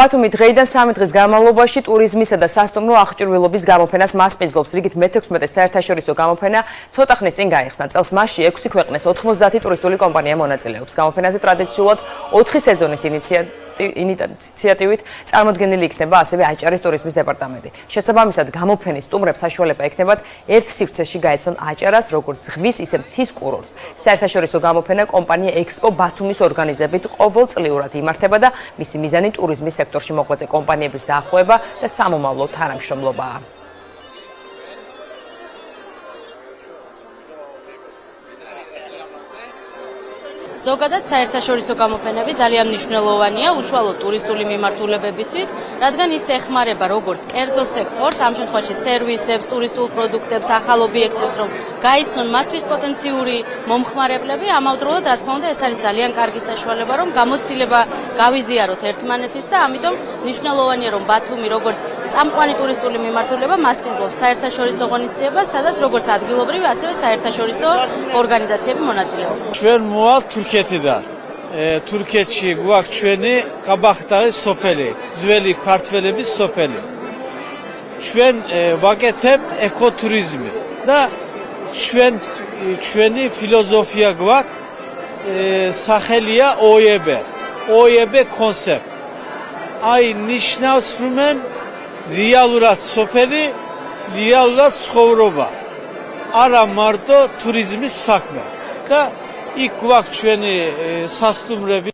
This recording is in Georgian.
ბათუმი დღეიდან 3 დღის განმავლობაში ტურიზმისა და სასტუმრო აღჭურვილობის გამოფენას მასპინძლობს. რიგით მე-16 საერთაშორისო გამოფენა ცოტა ხნის წინ გაიხსნა. წელს მასში 6 ქვეყნის 90 ტურისტული კომპანია მონაწილეობს. გამოფენაზე ტრადიციულად 4 სეზონის ინიციატივით წარმოდგენილი იქნება ასევე აჭარის ტურიზმის დეპარტამენტი. შესაბამისად, გამოფენის სტუმრებს საშუალება ექნებათ ერთ სივრცეში გაეცნონ აჭარას, როგორც ზღვის, ისე მთის კურორტს. საერთაშორისო გამოფენა კომპანია ექსპო ბათუმის ორგანიზებით ყოველწლიურად იმართება და მისი მიზანი ტურიზმის სექტორში მოღვაწე კომპანიების დაახლოება და სამომავლო თანამშრომლობაა. ზოგადად საერთაშორისო გამოფენები ძალიან მნიშვნელოვანია უშუალოდ ტურისტული მიმართულებებისთვის, რადგან ის ეხმარება როგორც კერძო სექტორს, ამ შემთხვევაში სერვისებს, ტურისტულ პროდუქტებს, ახალ ობიექტებს, რომ გაიცნონ მათთვის პოტენციური მომხმარებლები, ამავდროულად, რა თქმა უნდა, ეს არის ძალიან კარგი საშუალება, რომ გამოცდილება გავიზიაროთ ერთმანეთის და ამიტომ მნიშვნელოვანია, რომ ბათუმი როგორც წამყვანი ტურისტული მიმართულება მასპინძლობს საერთაშორისო ღონისძიებას, სადაც როგორც ადგილობრივი, ასევე საერთაშორისო ორგანიზაციები მონაწილეობენ. ჩვენ მოვალთ თურქეთიდან. თურქეთში გვაქვს ჩვენი ყაბახტარის სოფელი, ძველი ქართველების სოფელი. ჩვენ ვაკეთებთ ეკოთურიზმი და ჩვენი ფილოსოფია გვაქვს სახელია OEB კონცეპტ. აი ნიშნავს რომ რეალურად სოფელი, რეალურად ცხოვრობა. არა მარტო ტურიზმის საქმე. და იქ გვაქვს ჩვენი სასტუმრები